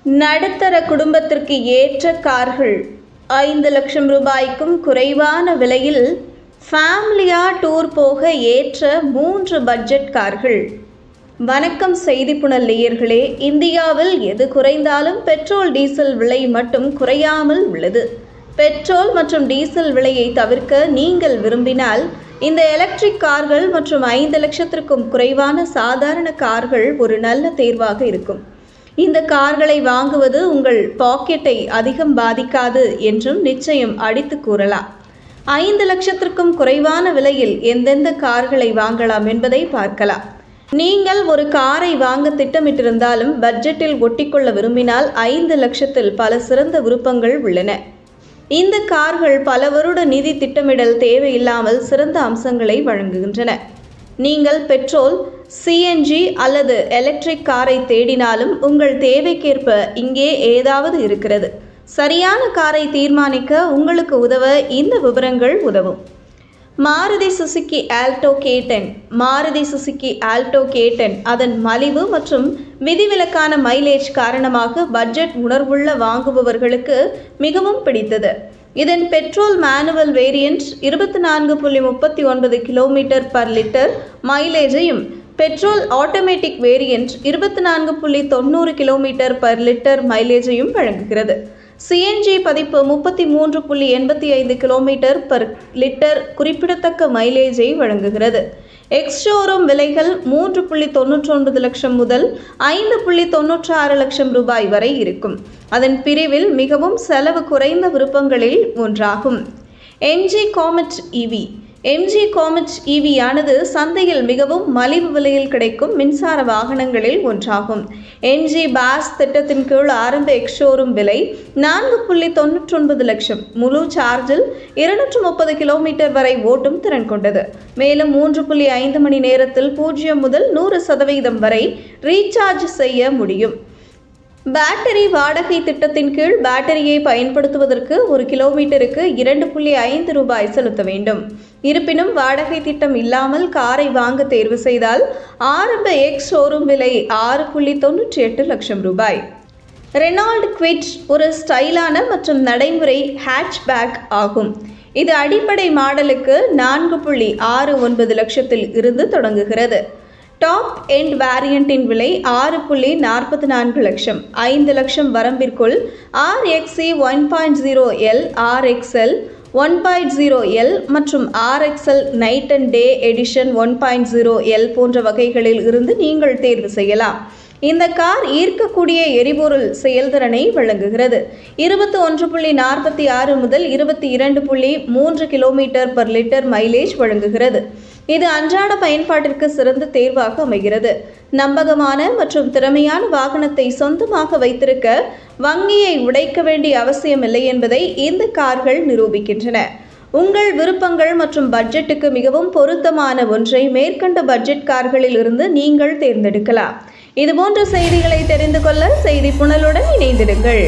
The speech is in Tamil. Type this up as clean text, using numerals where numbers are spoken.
நடுத்தர குடும்பத்திற்கு ஏற்ற கார்கள் 5 லட்சம் ரூபாய்க்கும் குறைவான விலையில் ஃபேமிலியா டூர் போக ஏற்ற 3 பட்ஜெட் கார்கள். வணக்கம் செய்திப்புணல் நேயர்களே, இந்தியாவில் எது குறைந்தாலும் பெட்ரோல் டீசல் விலை மட்டும் குறையாமல் உள்ளது. பெட்ரோல் மற்றும் டீசல் விலையை தவிர்க்க நீங்கள் விரும்பினால் இந்த எலக்ட்ரிக் கார்கள் மற்றும் 5 லட்சத்திற்கும் குறைவான சாதாரண கார்கள் ஒரு நல்ல தேர்வாக இருக்கும். இந்த கார்களை வாங்குவது உங்கள் பாக்கெட்டை அதிகம் பாதிக்காது என்றும் நிச்சயம் அடித்து கூறலாம். 5 லட்சத்திற்கும் குறைவான விலையில் எந்தெந்த கார்களை வாங்கலாம் என்பதை பார்க்கலாம். நீங்கள் ஒரு காரை வாங்க திட்டமிட்டிருந்தாலும் பட்ஜெட்டில் ஒட்டிக்கொள்ள விரும்பினால் 5 லட்சத்தில் பல சிறந்த விருப்பங்கள் உள்ளன. இந்த கார்கள் பல வருட நிதி திட்டமிடல் தேவையில்லாமல் சிறந்த அம்சங்களை வழங்குகின்றன. நீங்கள் பெட்ரோல், சிஎன்ஜி அல்லது எலக்ட்ரிக் காரை தேடினாலும் உங்கள் தேவைக்கேற்ப இங்கே ஏதாவது இருக்கிறது. சரியான காரை தீர்மானிக்க உங்களுக்கு உதவ இந்த விவரங்கள் உதவும். Maruti Suzuki Alto K10. Maruti Suzuki Alto K10 அதன் மலிவு மற்றும் விதிவிலக்கான மைலேஜ் காரணமாக பட்ஜெட் உணர்வுள்ள வாங்குபவர்களுக்கு மிகவும் பிடித்தது. இதன் பெட்ரோல் மேனுவல் வேரியன்ட் 24.39 km/லிட்டர் மைலேஜையும், பெட்ரோல் ஆட்டோமேட்டிக் வேரியன்ட் 24.90 km/லிட்டர் மைலேஜையும் வழங்குகிறது. சிஎன்ஜி பதிப்பு 33.85 km/லிட்டர் குறிப்பிடத்தக்க மைலேஜை வழங்குகிறது. எக்ஸ்-ஷோரூம் விலைகள் 3.99 லட்சம் முதல் 5.96 லட்சம் ரூபாய் வரை இருக்கும். அதன் பிரிவில் மிகவும் செலவு குறைந்த விருப்பங்களில் ஒன்றாகும் MG Comet EV. MG Comet EV ஆனது சந்தையில் மிகவும் மலிவு விலையில் கிடைக்கும் மின்சார வாகனங்களில் ஒன்றாகும். MG BaaS திட்டத்தின் கீழ் ஆரம்ப எக்ஸ்-ஷோரூம் விலை 4.99 லட்சம். முழு சார்ஜில் 230 கிலோமீட்டர் வரை ஓட்டும் திறன் கொண்டது. மேலும் 3.5 மணி நேரத்தில் 0 முதல் 100% வரை ரீசார்ஜ் செய்ய முடியும். பேட்டரி வாடகை திட்டத்தின் கீழ் பேட்டரியை பயன்படுத்துவதற்கு 1 கிலோமீட்டருக்கு 2.5 ரூபாய் செலுத்த வேண்டும். இருப்பினும் வாடகை திட்டம் இல்லாமல் காரை வாங்க தேர்வு செய்தால் ஆரம்ப எக்ஸ் ஷோரூம் விலை 6.98 லட்சம் ரூபாய். ரெனால்ட் குவிட் ஒரு ஸ்டைலான மற்றும் நடைமுறை ஹேட்ச்பேக் ஆகும். இது அடிப்படை மாடலுக்கு 4.69 லட்சத்தில் இருந்து தொடங்குகிறது. டாப் எண்ட் வேரியண்டின் விலை 6.44 லட்சம். 5 லட்சம் வரம்பிற்குள் RXE 1.0L, RXL 1.0L மற்றும் RXL night and day edition 1.0L போன்ற வகைகளில் இருந்து நீங்கள் தேர்வு செய்யலாம். இந்த கார் ஈர்க்கக்கூடிய எரிபொருள் செயல்திறனை வழங்குகிறது. 21.46 முதல் 22.3 km/லிட்டர் மைலேஜ் வழங்குகிறது. இது அன்றாட பயன்பாட்டிற்கு சிறந்த தேர்வாக அமைகிறது. நம்பகமான மற்றும் திறமையான வாகனத்தை சொந்தமாக வைத்திருக்க வங்கியை உடைக்க வேண்டிய அவசியமில்லை என்பதை இந்த கார்கள் நிரூபிக்கின்றன. உங்கள் விருப்பங்கள் மற்றும் பட்ஜெட்டுக்கு மிகவும் பொருத்தமான ஒன்றை மேற்கண்ட பட்ஜெட் கார்களில் இருந்து நீங்கள் தேர்ந்தெடுக்கலாம். இதுபோன்ற செய்திகளை தெரிந்து கொள்ள செய்தி புனலுடன் இணைந்திருங்கள்.